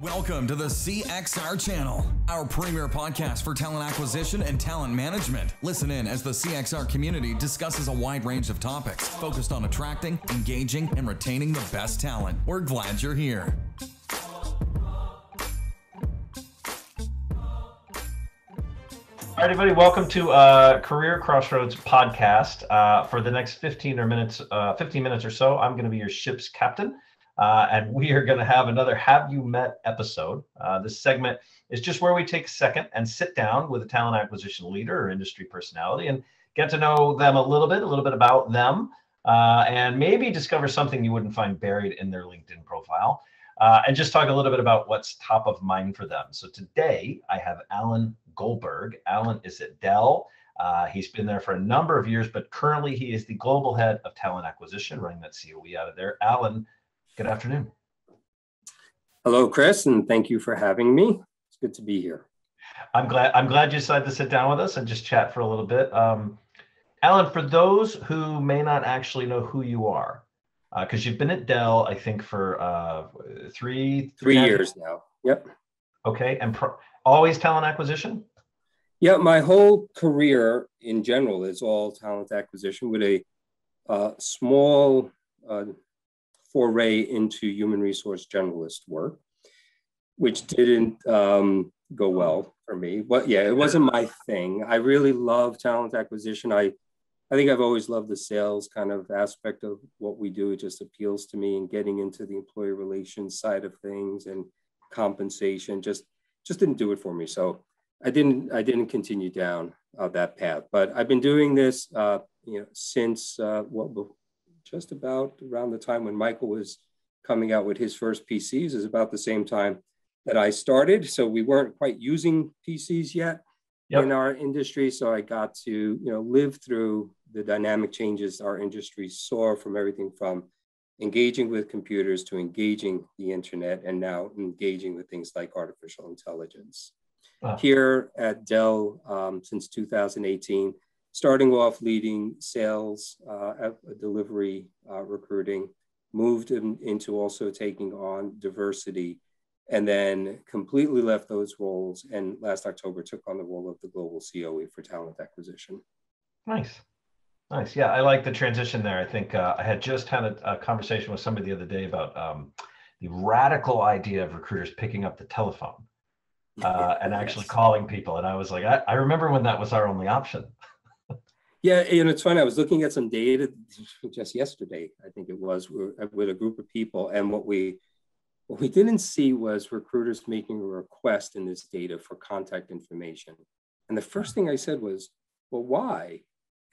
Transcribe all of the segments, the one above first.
Welcome to the CXR channel, our premier podcast for talent acquisition and talent management. Listen in as the CXR community discusses a wide range of topics focused on attracting, engaging, and retaining the best talent. We're glad you're here. All right, everybody, welcome to Career Crossroads podcast. For the next 15 minutes or so, I'm going to be your ship's captain. And we are going to have another Have You Met episode. This segment is just where we take a second and sit down with a talent acquisition leader or industry personality and get to know them a little bit about them, and maybe discover something you wouldn't find buried in their LinkedIn profile, and just talk a little bit about what's top of mind for them. So today I have Allan Goldberg. Allan is at Dell. He's been there for a number of years, but currently he is the global head of talent acquisition, running that COE out of there. Allan, good afternoon. Hello, Chris, and thank you for having me. It's good to be here. I'm glad you decided to sit down with us and just chat for a little bit. Allan, for those who may not actually know who you are, because you've been at Dell, I think for three years now. Yep. Okay, and always talent acquisition? Yeah, my whole career in general is all talent acquisition with a small foray into human resource generalist work, which didn't go well for me. But yeah, it wasn't my thing. I really love talent acquisition. I think I've always loved the sales kind of aspect of what we do. It just appeals to me, and getting into the employee relations side of things and compensation just didn't do it for me. So I didn't continue down that path. But I've been doing this since just about around the time when Michael was coming out with his first PCs. Is about the same time that I started. So we weren't quite using PCs yet in our industry. So I got to live through the dynamic changes our industry saw, from everything from engaging with computers to engaging the internet, and now engaging with things like artificial intelligence. Wow. Here at Dell since 2018, starting off leading sales, delivery, recruiting, moved into also taking on diversity, and then completely left those roles. And last October took on the role of the global COE for talent acquisition. Nice. Yeah, I like the transition there. I think I had just had a conversation with somebody the other day about the radical idea of recruiters picking up the telephone and actually calling people. And I was like, I remember when that was our only option. Yeah, it's funny. I was looking at some data just yesterday, I think it was, with a group of people, and what we didn't see was recruiters making a request in this data for contact information. And the first thing I said was, well, why?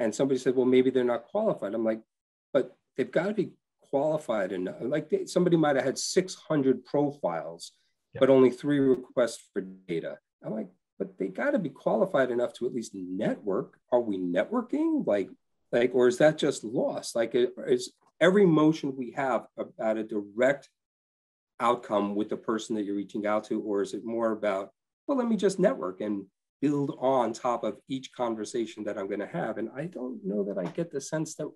And somebody said, well, maybe they're not qualified. I'm like, but they've got to be qualified enough. Like somebody might have had 600 profiles, but only 3 requests for data. I'm like, but they got to be qualified enough to at least network. Are we networking? Like, or is that just lost? Like, is every motion we have about a direct outcome with the person that you're reaching out to, or is it more about, well, let me just network and build on top of each conversation that I'm going to have? And I don't know that I get the sense that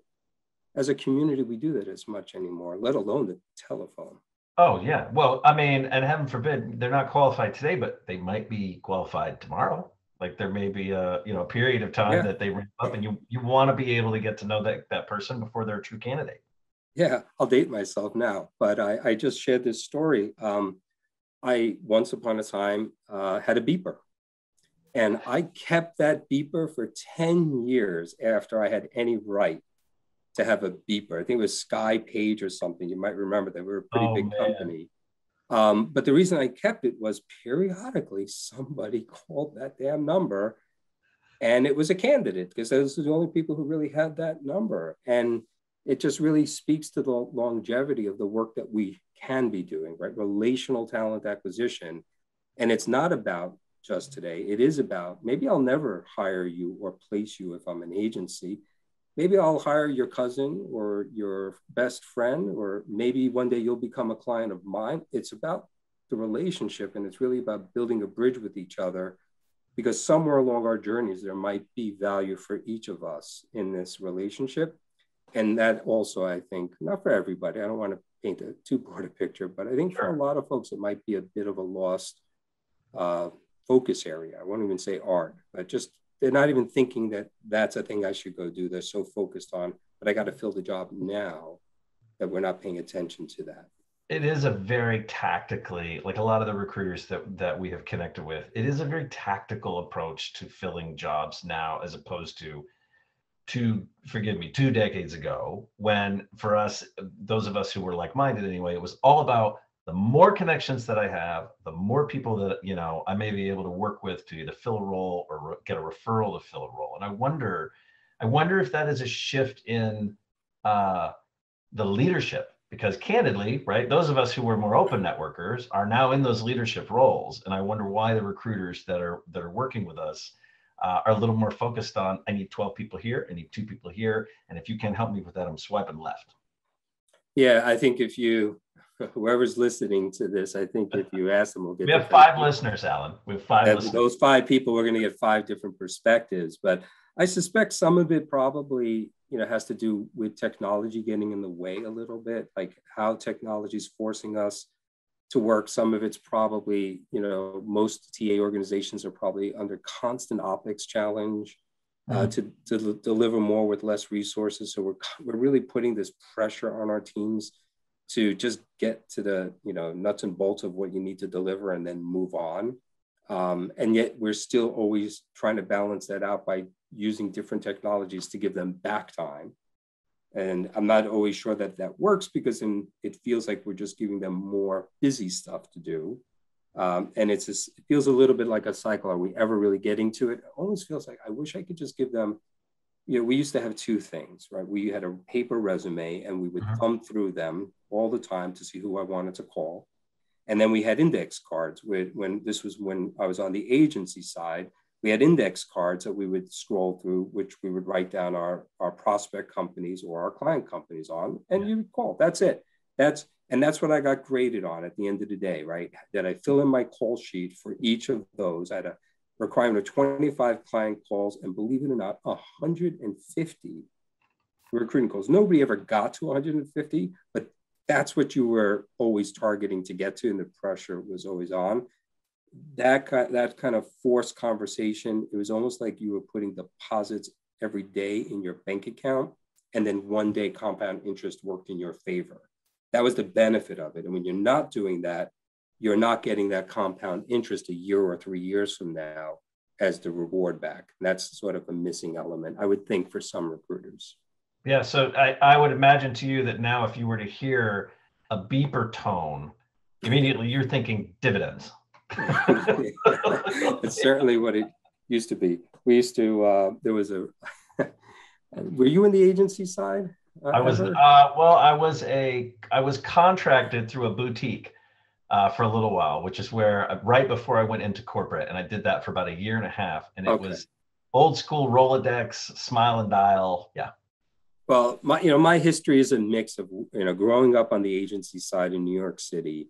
as a community we do that as much anymore, let alone the telephone. Oh, yeah. Well, I mean, and heaven forbid, they're not qualified today, but they might be qualified tomorrow. Like there may be a period of time that they ramp up, and you want to be able to get to know that person before they're a true candidate. Yeah, I'll date myself now, but I just shared this story. I once upon a time had a beeper, and I kept that beeper for 10 years after I had any right to have a beeper. I think it was Sky Page or something. You might remember that. We were a pretty big company. But the reason I kept it was periodically somebody called that damn number, and it was a candidate, because those are the only people who really had that number. And it just really speaks to the longevity of the work that we can be doing, right? Relational talent acquisition. And it's not about just today. It is about, maybe I'll never hire you or place you if I'm an agency. Maybe I'll hire your cousin or your best friend, or maybe one day you'll become a client of mine. It's about the relationship, and it's really about building a bridge with each other, because somewhere along our journeys, there might be value for each of us in this relationship. And that also, I think, not for everybody, I don't want to paint a too broad a picture, but I think for a lot of folks, it might be a bit of a lost focus area. I won't even say art, but just they're not even thinking that that's a thing I should go do. They're so focused on, but I got to fill the job now, that we're not paying attention to that. It is a very tactically, like a lot of the recruiters that we have connected with, it is a very tactical approach to filling jobs now, as opposed to 2 decades ago, when for us, those of us who were like-minded anyway, it was all about the more connections that I have, the more people that, you know, I may be able to work with to either fill a role or get a referral to fill a role. And I wonder if that is a shift in the leadership, because candidly, right, those of us who were more open networkers are now in those leadership roles. And I wonder why the recruiters that are working with us are a little more focused on, I need 12 people here, I need 2 people here. And if you can't help me with that, I'm swiping left. Yeah, I think if you, whoever's listening to this, I think if you ask them, we'll get. We have 5 listeners, Allan. We have 5 listeners. Those 5 people, we're going to get 5 different perspectives. But I suspect some of it probably, you know, has to do with technology getting in the way a little bit, like how technology is forcing us to work. Some of it's probably, you know, most TA organizations are probably under constant OpEx challenge to deliver more with less resources. So we're really putting this pressure on our teams to just get to the, you know, nuts and bolts of what you need to deliver and then move on. And yet we're still always trying to balance that out by using different technologies to give them back time. And I'm not always sure that that works, because then it feels like we're just giving them more busy stuff to do. And it feels a little bit like a cycle. Are we ever really getting to it? It almost feels like I wish I could just give them, you know, we used to have 2 things, right? We had a paper resume and we would thumb through them all the time to see who I wanted to call. And then we had index cards when I was on the agency side. We had index cards that we would scroll through, which we would write down our prospect companies or our client companies on, and you would call. That's it. That's what I got graded on at the end of the day, right? That I fill in my call sheet for each of those. I had a requirement of 25 client calls, and believe it or not, 150 recruiting calls. Nobody ever got to 150, but that's what you were always targeting to get to, and the pressure was always on. That kind of forced conversation, it was almost like you were putting deposits every day in your bank account, and then one day compound interest worked in your favor. That was the benefit of it. And when you're not doing that, you're not getting that compound interest a year or 3 years from now as the reward back. And that's sort of a missing element, I would think, for some recruiters. Yeah, so I would imagine to you that now if you were to hear a beeper tone, immediately you're thinking dividends. It's certainly what it used to be. We used to, there was a, were you in the agency side? I was, I was contracted through a boutique for a little while, which is where right before I went into corporate, and I did that for about 1.5 years, and it was old school Rolodex, smile and dial. Yeah. Well, my history is a mix of, growing up on the agency side in New York City,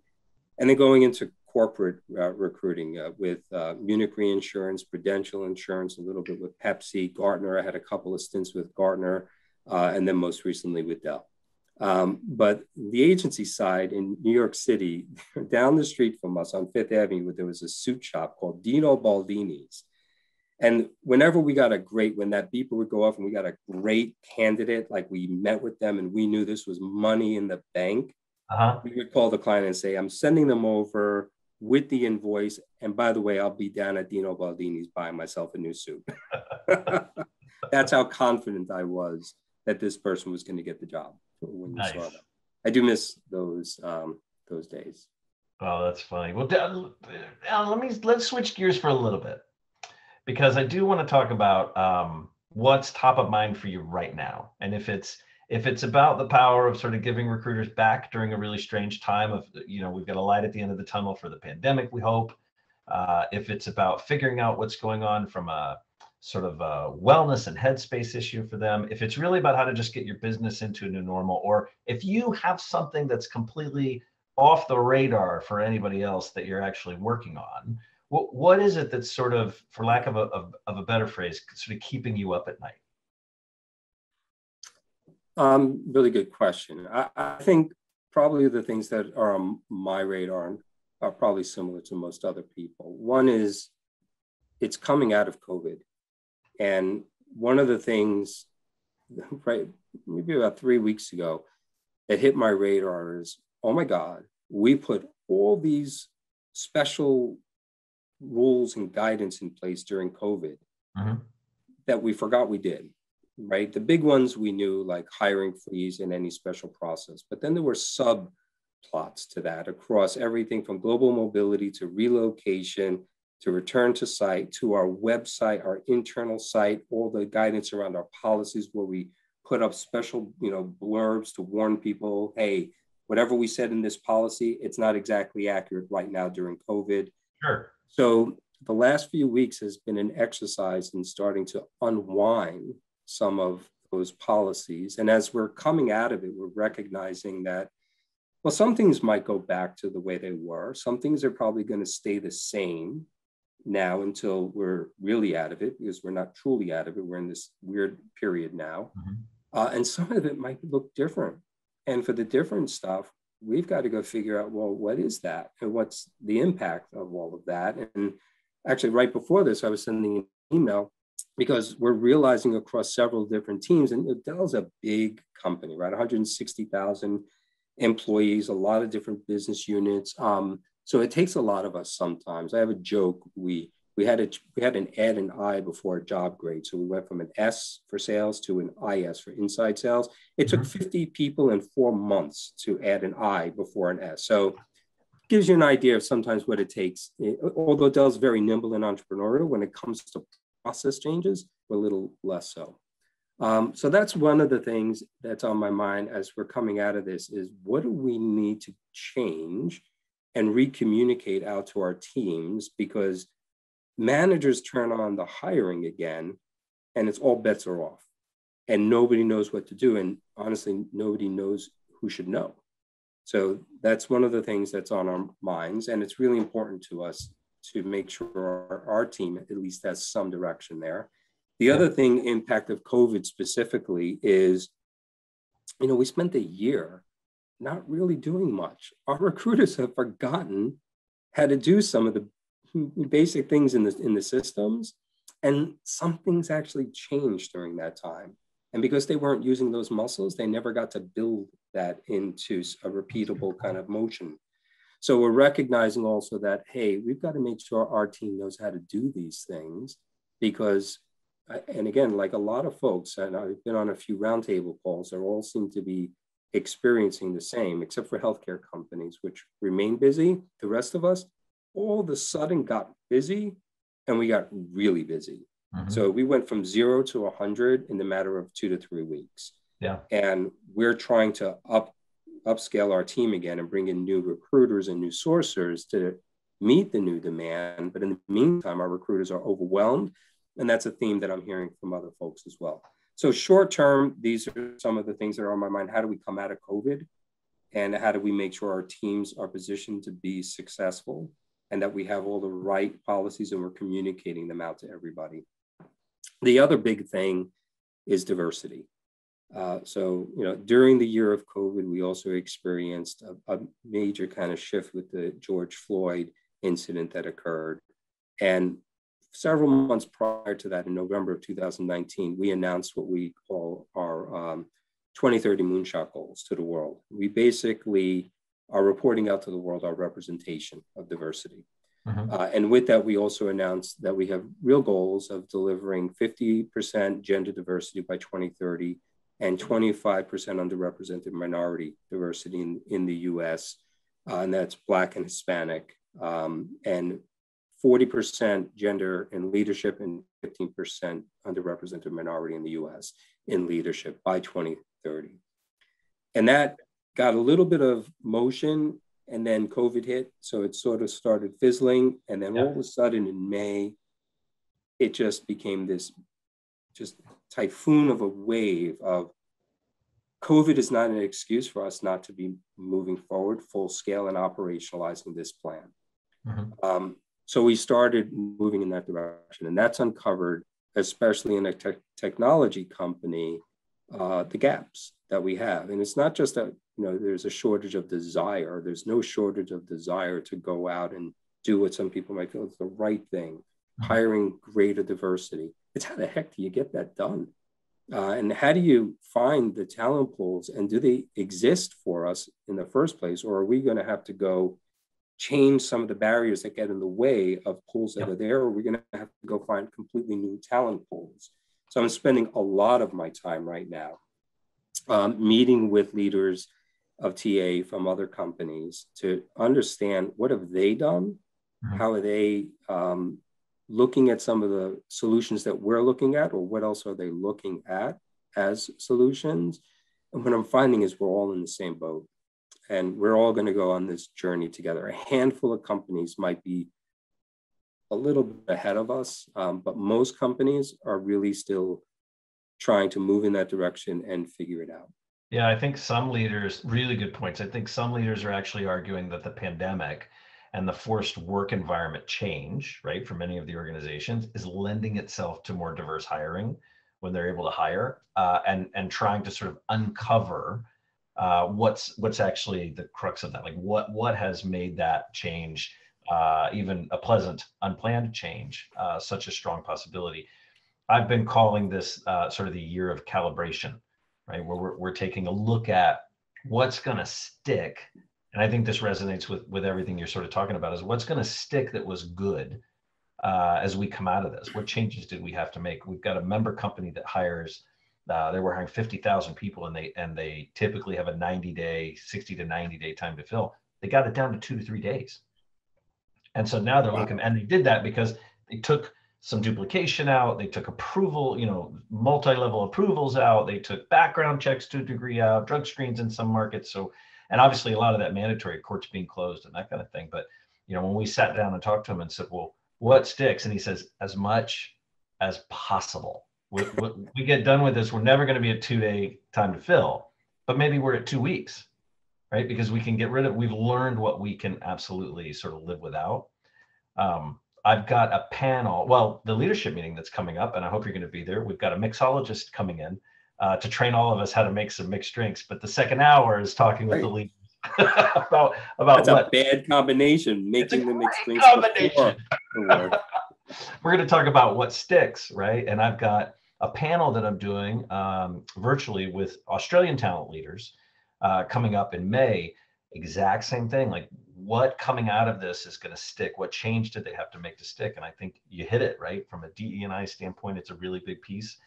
and then going into corporate recruiting with Munich Reinsurance, Prudential Insurance, a little bit with Pepsi, Gartner. I had a couple of stints with Gartner, and then most recently with Dell. But the agency side in New York City, down the street from us on Fifth Avenue, there was a suit shop called Dino Baldini's. And whenever we got when that beeper would go off and we got a great candidate, like we met with them and we knew this was money in the bank, we would call the client and say, I'm sending them over with the invoice. And by the way, I'll be down at Dino Baldini's buying myself a new suit. That's how confident I was that this person was going to get the job when you saw them. I do miss those days. Oh, that's funny. Well, Alan, let's switch gears for a little bit, because I do want to talk about what's top of mind for you right now. And if it's about the power of sort of giving recruiters back during a really strange time of, we've got a light at the end of the tunnel for the pandemic, we hope. If it's about figuring out what's going on from a sort of a wellness and headspace issue for them, if it's really about how to just get your business into a new normal, or if you have something that's completely off the radar for anybody else that you're actually working on, what is it that's sort of, for lack of a better phrase, sort of keeping you up at night? Really good question. I think probably the things that are on my radar are probably similar to most other people. One is it's coming out of COVID. And one of the things, right, maybe about 3 weeks ago, that hit my radar is, oh my God, we put all these special rules and guidance in place during COVID that we forgot we did, right? The big ones we knew, like hiring freeze and any special process, but then there were subplots to that across everything from global mobility to relocation, to return to site, to our website, our internal site, all the guidance around our policies where we put up special, blurbs to warn people, hey, whatever we said in this policy, it's not exactly accurate right now during COVID. Sure. So the last few weeks has been an exercise in starting to unwind some of those policies. And as we're coming out of it, we're recognizing that, well, some things might go back to the way they were. Some things are probably going to stay the same now until we're really out of it, because we're not truly out of it. We're in this weird period now. And some of it might look different. And for the different stuff, we've got to go figure out, well, what is that? And what's the impact of all of that? And actually, right before this, I was sending an email because we're realizing across several different teams, and Dell's a big company, right? 160,000 employees, a lot of different business units. So it takes a lot of us sometimes. I have a joke. We had an add an I before a job grade. So we went from an S for sales to an IS for inside sales. It took 50 people in 4 months to add an I before an S. So it gives you an idea of sometimes what it takes. Although Dell's very nimble and entrepreneurial, when it comes to process changes, we're a little less so. So that's one of the things that's on my mind as we're coming out of this is, what do we need to change and re-communicate out to our teams? Because managers turn on the hiring again and it's all bets are off and nobody knows what to do. And honestly, nobody knows who should know. So that's one of the things that's on our minds. And it's really important to us to make sure our team at least has some direction there. The other thing, impact of COVID specifically, is, we spent a year not really doing much. Our recruiters have forgotten how to do some of the basic things in the systems, and some things actually changed during that time. And because they weren't using those muscles, they never got to build that into a repeatable kind of motion. So we're recognizing also that, hey, we've got to make sure our team knows how to do these things, because, and again, like a lot of folks, and I've been on a few roundtable calls, they all seem to be experiencing the same, except for healthcare companies, which remain busy. The rest of us, all of a sudden got busy, and we got really busy. So we went from 0 to 100 in the matter of 2 to 3 weeks. Yeah. And we're trying to upscale our team again and bring in new recruiters and new sourcers to meet the new demand. But in the meantime, our recruiters are overwhelmed. And that's a theme that I'm hearing from other folks as well. So short term, these are some of the things that are on my mind. How do we come out of COVID? And how do we make sure our teams are positioned to be successful and that we have all the right policies and we're communicating them out to everybody? The other big thing is diversity. During the year of COVID, we also experienced a major kind of shift with the George Floyd incident that occurred. And several months prior to that, in November of 2019, we announced what we call our 2030 Moonshot Goals to the world. We basically are reporting out to the world our representation of diversity. And with that, we also announced that we have real goals of delivering 50% gender diversity by 2030 and 25% underrepresented minority diversity in the US, and that's Black and Hispanic, and 40% gender in leadership and 15% underrepresented minority in the US in leadership by 2030. And that got a little bit of motion, and then COVID hit. So it sort of started fizzling. And then all of a sudden in May, it just became this just typhoon of a wave of COVID is not an excuse for us not to be moving forward full scale and operationalizing this plan. So we started moving in that direction, and that's uncovered, especially in a technology company, the gaps that we have. And it's not just that, there's a shortage of desire. There's no shortage of desire to go out and do what some people might feel is the right thing, hiring greater diversity. It's how the heck do you get that done? And how do you find the talent pools, and do they exist for us in the first place? Or are we going to have to go change some of the barriers that get in the way of pools that are there? Or are we going to have to go find completely new talent pools? So I'm spending a lot of my time right now meeting with leaders of TA from other companies to understand what have they done? How are they looking at some of the solutions that we're looking at, or what else are they looking at as solutions? And what I'm finding is we're all in the same boat, and we're all going to go on this journey together. A handful of companies might be a little bit ahead of us, but most companies are really still trying to move in that direction and figure it out. Yeah, I think some leaders, really good points. I think some leaders are actually arguing that the pandemic and the forced work environment change, right, for many of the organizations is lending itself to more diverse hiring when they're able to hire, and trying to sort of uncover what's actually the crux of that. Like what has made that change, even a pleasant, unplanned change, such a strong possibility. I've been calling this sort of the year of calibration, right, where we're taking a look at what's going to stick. And I think this resonates with everything you're sort of talking about, is what's going to stick that was good as we come out of this. What changes did we have to make? We've got a member company that hires, they were hiring 50,000 people, and they typically have a 60 to 90 day time to fill. They got it down to 2 to 3 days. And so now they're looking, and they did that because they took some duplication out. They took approval, multi-level approvals out. They took background checks to a degree out, drug screens in some markets. So, and obviously a lot of that mandatory, courts being closed and that kind of thing. But, when we sat down and talked to him and said, well, what sticks? And he says, as much as possible. We get done with this, we're never going to be at 2 day time to fill, but maybe we're at 2 weeks, right? Because we can we've learned what we can absolutely sort of live without. I've got a panel, the leadership meeting that's coming up, and I hope you're going to be there. We've got a mixologist coming in to train all of us how to make some mixed drinks. But the second hour is talking with the leaders about that's a bad combination, making the mixed drinks combination. We're going to talk about what sticks, right? And I've got a panel that I'm doing virtually with Australian talent leaders coming up in May. Exact same thing. Like, what coming out of this is going to stick? What change did they have to make to stick? And I think you hit it, right? From a DE&I standpoint, it's a really big piece.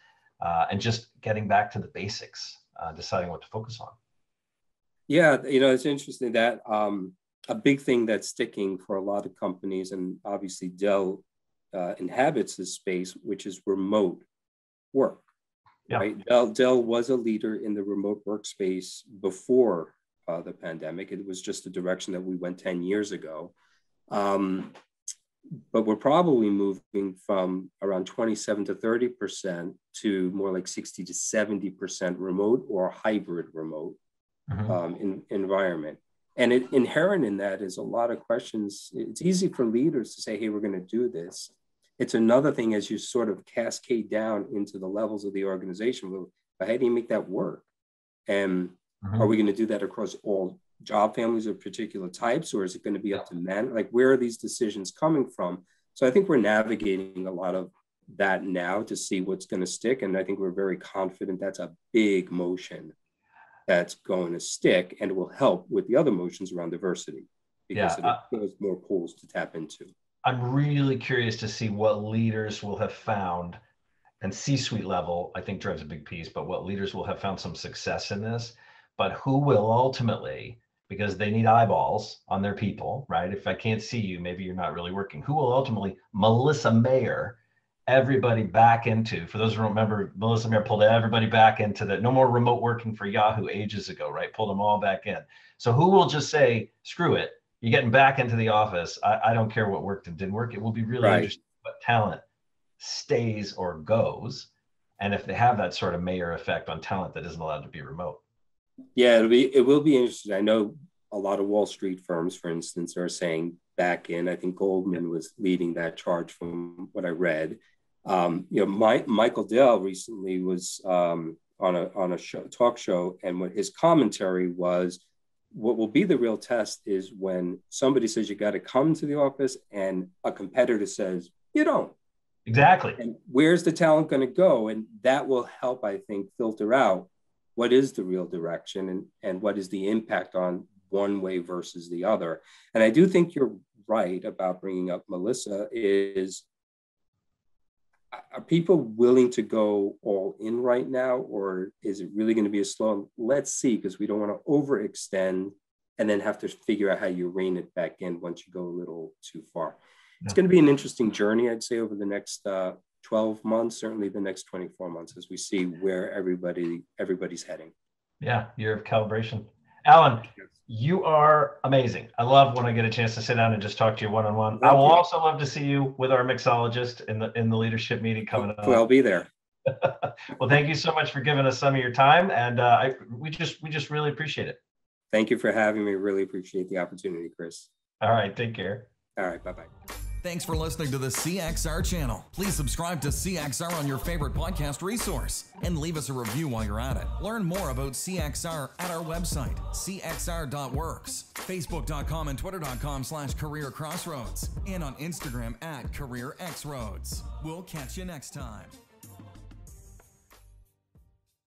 And just getting back to the basics, deciding what to focus on. Yeah, it's interesting that a big thing that's sticking for a lot of companies, and obviously Dell inhabits this space, which is remote work. Yeah. Right? Dell was a leader in the remote workspace before the pandemic. It was just a direction that we went 10 years ago. But we're probably moving from around 27 to 30% to more like 60 to 70% remote or hybrid remote environment. And inherent in that is a lot of questions. It's easy for leaders to say, hey, we're going to do this. It's another thing as you sort of cascade down into the levels of the organization. Well, how do you make that work? And are we going to do that across all job families of particular types, or is it going to be up to men? Like, where are these decisions coming from? So I think we're navigating a lot of that now to see what's going to stick. And I think we're very confident that's a big motion that's going to stick, and it will help with the other motions around diversity because it gives more pools to tap into. I'm really curious to see what leaders will have found, and C-suite level, I think, drives a big piece, but what leaders will have found some success in this, but who will ultimately, because they need eyeballs on their people, right? If I can't see you, maybe you're not really working. Who will ultimately Melissa Mayer everybody back into, for those who don't remember, Melissa Mayer pulled everybody back into the no more remote working for Yahoo ages ago, right? Pulled them all back in. So who will just say, screw it, you're getting back into the office. I don't care what worked and didn't work. It will be really interesting what talent stays or goes. And if they have that sort of Mayer effect on talent that isn't allowed to be remote. Yeah, it will be interesting. I know a lot of Wall Street firms, for instance, are saying back in. I think Goldman was leading that charge from what I read. Michael Dell recently was on a talk show, and what his commentary was, what will be the real test is when somebody says you got to come to the office and a competitor says you don't. Exactly. And where's the talent going to go? And that will help, I think, filter out what is the real direction and what is the impact on one way versus the other. And I do think you're right about bringing up Melissa. Are people willing to go all in right now, or is it really going to be a slow? Let's see, because we don't want to overextend and then have to figure out how you rein it back in once you go a little too far. It's going to be an interesting journey, I'd say, over the next 12 months, certainly the next 24 months, as we see where everybody's heading. Yeah, year of calibration. Allan, you are amazing. I love when I get a chance to sit down and just talk to you one-on-one. I will also love to see you with our mixologist in the leadership meeting coming up. Well, I'll be there. Well, thank you so much for giving us some of your time, and we just really appreciate it. Thank you for having me. Really appreciate the opportunity, Chris. All right, take care. All right, bye-bye. Thanks for listening to the CXR channel. Please subscribe to CXR on your favorite podcast resource and leave us a review while you're at it. Learn more about CXR at our website, cxr.works, facebook.com and twitter.com/careercrossroads, and on Instagram at careerxroads. We'll catch you next time.